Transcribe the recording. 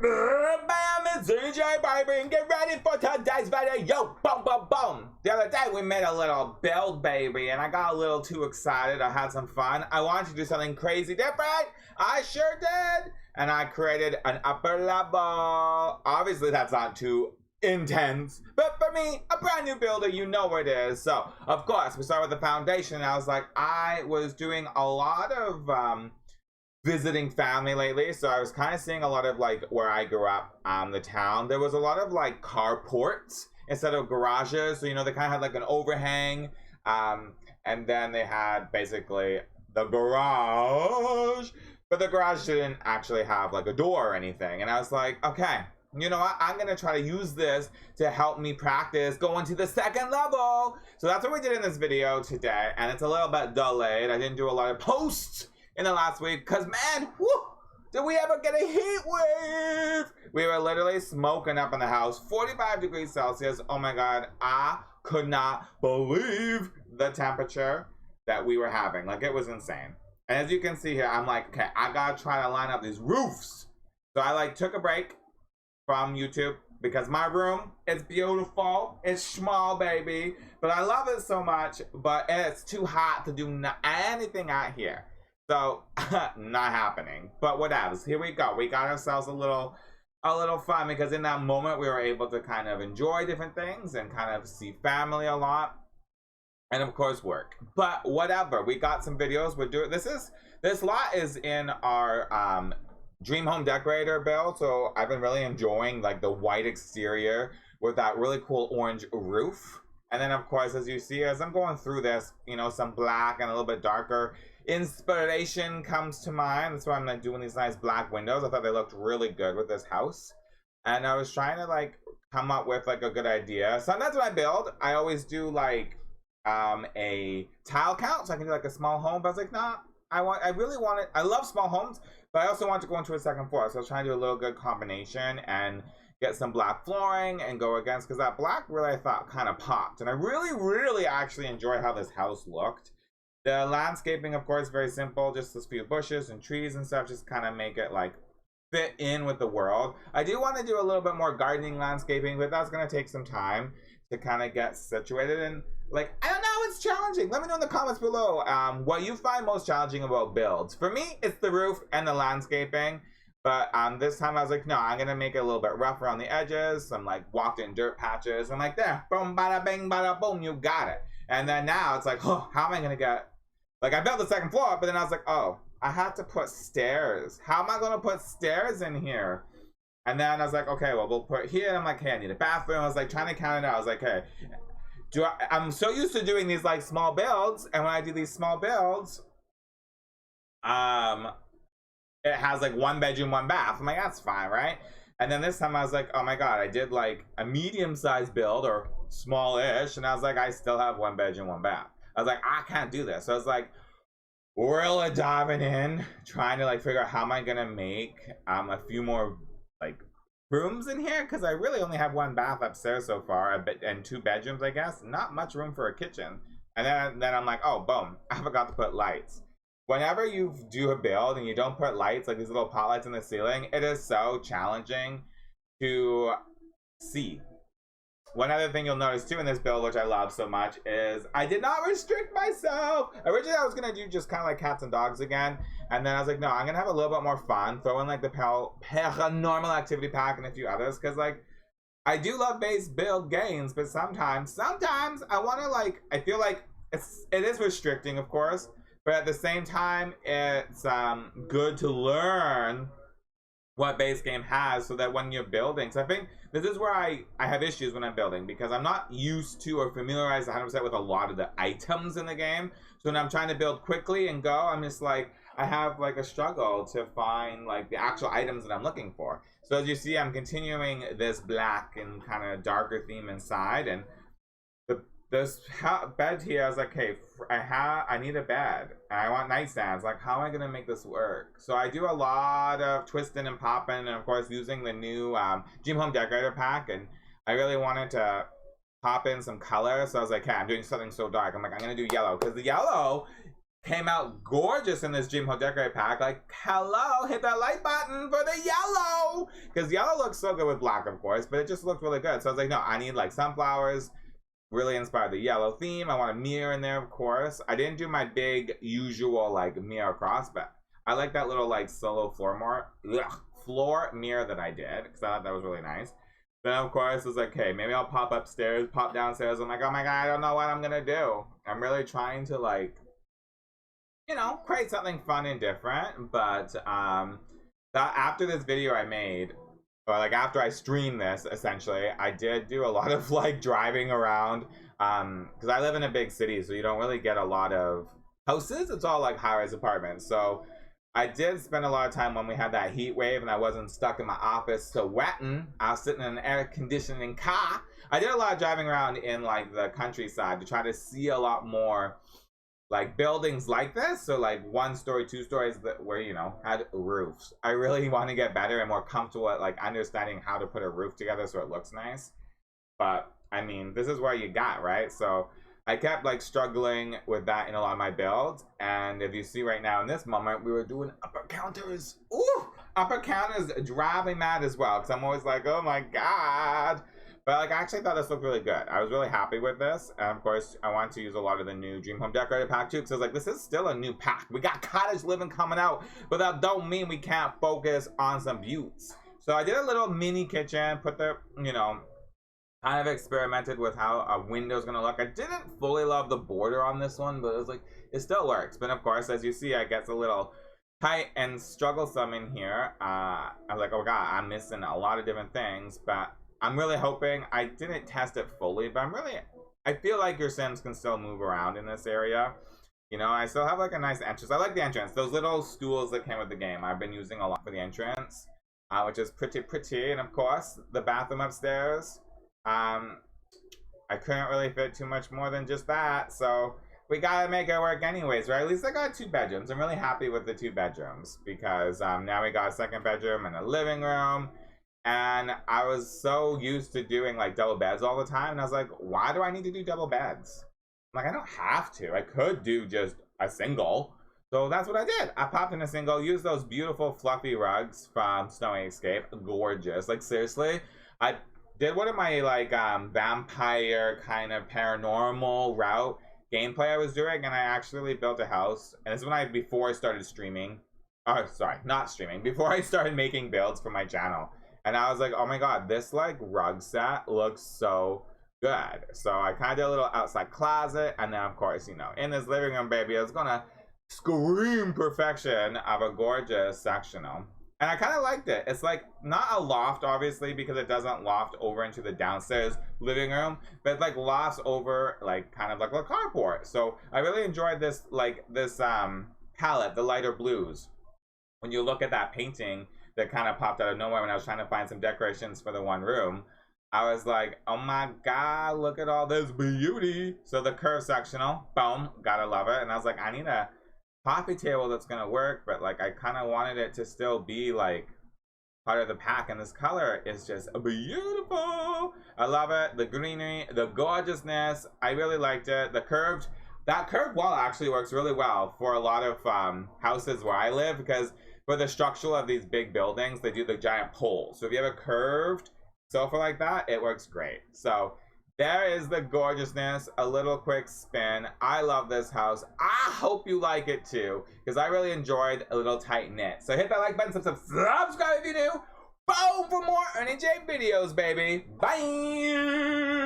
Bam, it's DJ Baby, and get ready for today's video. Yo, boom, boom, boom. The other day we made a little build, baby, and I got a little too excited. I had some fun. I wanted to do something crazy different. I sure did. And I created an upper level. Obviously, that's not too intense, but for me, a brand new builder, you know what it is. So, of course, we start with the foundation, and I was like, I was doing a lot of visiting family lately, so I was kind of seeing a lot of like where I grew up, the town, there was a lot of like carports instead of garages. So you know, they kind of had like an overhang, and then they had basically the garage, but the garage didn't actually have like a door or anything. And I was like, okay, you know what, I'm gonna try to use this to help me practice going to the second level. So that's what we did in this video today, and it's a little bit delayed. I didn't do a lot of posts in the last week because, man, whoo, did we ever get a heat wave? We were literally smoking up in the house, 45 degrees Celsius. Oh my god, I could not believe the temperature that we were having. Like, it was insane. And as you can see here, I'm like, okay, I gotta try to line up these roofs. So I like took a break from YouTube because my room is beautiful. It's small, baby, but I love it so much, but it's too hot to do anything out here. So, not happening, but whatever. Here we go. We got ourselves a little fun because in that moment we were able to kind of enjoy different things and kind of see family a lot, and of course work. But whatever, we got some videos. We're doing this lot is in our dream home decorator build. So I've been really enjoying like the white exterior with that really cool orange roof. And then of course, as you see, as I'm going through this, you know, some black and a little bit darker inspiration comes to mind. That's why I'm like doing these nice black windows. I thought they looked really good with this house, and I was trying to like come up with like a good idea. Sometimes when I build, I always do like a tile count, so I can do like a small home. But I was like, nah, I really want it. I love small homes, but I also want to go into a second floor. So I was trying to do a little good combination and get some black flooring and go against, because that black really I thought kind of popped, and I really actually enjoy how this house looked. The landscaping, of course, very simple, just a few bushes and trees and stuff, just kind of make it like fit in with the world. I do want to do a little bit more gardening landscaping, but that's going to take some time to kind of get situated. And like, I don't know, it's challenging. Let me know in the comments below what you find most challenging about builds. For me, it's the roof and the landscaping. But this time I was like, no, I'm going to make it a little bit rough around the edges. Some like walked in dirt patches. I'm like, there, boom, bada, bing, bada, boom, you got it. And then now it's like, oh, how am I going to get, like, I built the second floor, but then I was like, oh, I have to put stairs. How am I going to put stairs in here? And then I was like, okay, well, we'll put here. And I'm like, hey, I need a bathroom. I was like trying to count it out. I was like, hey, I'm so used to doing these like small builds. And when I do these small builds, it has like 1 bedroom, 1 bath. I'm like, that's fine, right? And then this time I was like, oh my God, I did like a medium-sized build or small-ish. And I was like, I still have 1 bedroom, 1 bath. I was like, I can't do this. So I was like, really diving in, trying to like figure out how am I gonna make a few more like rooms in here, because I really only have 1 bath upstairs so far, and 2 bedrooms, I guess. Not much room for a kitchen. And then I'm like, oh, boom, I forgot to put lights. Whenever you do a build and you don't put lights, like these little pot lights in the ceiling, it is so challenging to see. One other thing you'll notice too in this build, which I love so much, is I did not restrict myself. Originally I was gonna do just kind of like cats and dogs again, and then I was like, no, I'm gonna have a little bit more fun, throw in like the paranormal activity pack and a few others, because like I do love base build games, but sometimes I want to like, I feel like it is restricting, of course, but at the same time it's good to learn what base game has, so that when you're building, so I think this is where I have issues when I'm building, because I'm not used to or familiarized 100% with a lot of the items in the game. So when I'm trying to build quickly and go, I'm just like, I have like a struggle to find like the actual items that I'm looking for. So as you see, I'm continuing this black and kind of darker theme inside, and this bed here, I was like, hey, I need a bed, and I want nightstands. Like, how am I gonna make this work? So I do a lot of twisting and popping, and of course using the new Dream Home Decorator pack, and I really wanted to pop in some color. So I was like, hey, I'm doing something so dark. I'm like, I'm gonna do yellow, because the yellow came out gorgeous in this Dream Home Decorate pack. Like, hello, hit that like button for the yellow. Because yellow looks so good with black, of course, but it just looked really good. So I was like, no, I need like sunflowers. Really inspired the yellow theme. I want a mirror in there, of course. I didn't do my big usual like mirror across, but I like that little like solo floor mirror that I did because I thought that was really nice. Then of course it was like, okay, maybe I'll pop upstairs, pop downstairs. I'm like, oh my god, I don't know what I'm gonna do. I'm really trying to like, you know, create something fun and different. But that after this video I made, or like after I streamed this, essentially, I did do a lot of like driving around because I live in a big city, so you don't really get a lot of houses. It's all like high-rise apartments. So I did spend a lot of time when we had that heat wave and I wasn't stuck in my office sweating. I was sitting in an air conditioning car. I did a lot of driving around in like the countryside to try to see a lot more like buildings like this. So like 1 story, 2 stories that where, you know, had roofs. I really want to get better and more comfortable at like understanding how to put a roof together so it looks nice. But I mean, this is where you got, right? So I kept like struggling with that in a lot of my builds. And if you see right now in this moment, we were doing upper counters. Ooh, upper counters drive me mad as well. Cause I'm always like, oh my God. But like, I actually thought this looked really good. I was really happy with this. And of course, I wanted to use a lot of the new Dream Home Decorator pack too. Because I was like, this is still a new pack. We got cottage living coming out. But that don't mean we can't focus on some beauts. So I did a little mini kitchen. Put the, you know, kind of experimented with how a window's going to look. I didn't fully love the border on this one. But it was like, it still works. But of course, as you see, I get a little tight and strugglesome in here. I was like, oh God, I'm missing a lot of different things. But I'm really hoping, I didn't test it fully, but I feel like your Sims can still move around in this area. You know, I still have like a nice entrance. I like the entrance. Those little stools that came with the game, I've been using a lot for the entrance, which is pretty. And of course, the bathroom upstairs. I couldn't really fit too much more than just that, so we gotta make it work anyways, right? At least I got 2 bedrooms. I'm really happy with the 2 bedrooms because now we got a 2nd bedroom and a living room. And I was so used to doing like double beds all the time. And I was like, why do I need to do double beds? I'm like, I don't have to. I could do just a single. So that's what I did. I popped in a single, used those beautiful fluffy rugs from Snowy Escape. Gorgeous. Like seriously, I did one of my like vampire kind of paranormal route gameplay I was doing. And I actually built a house. And this is when before I started streaming. Oh, sorry, not streaming. Before I started making builds for my channel. And I was like, oh my God, this like rug set looks so good. So I kind of did a little outside closet. And then of course, you know, in this living room, baby, I was gonna scream perfection of a gorgeous sectional. And I kind of liked it. It's like not a loft, obviously, because it doesn't loft over into the downstairs living room, but it like lofts over like kind of like a carport. So I really enjoyed this, like this palette, the lighter blues. When you look at that painting, that kind of popped out of nowhere when I was trying to find some decorations for the one room. I was like, oh my God, look at all this beauty. So the curved sectional, boom, gotta love it. And I was like, I need a coffee table that's gonna work, but like I kind of wanted it to still be like part of the pack. And this color is just beautiful. I love it. The greenery, the gorgeousness. I really liked it. That curved wall actually works really well for a lot of houses where I live, because for the structure of these big buildings, they do the giant poles. So if you have a curved sofa like that, it works great. So there is the gorgeousness, a little quick spin. I love this house. I hope you like it too, because I really enjoyed a little tight knit. So hit that like button, subscribe if you're new. Boom for more Ernie J videos, baby. Bye.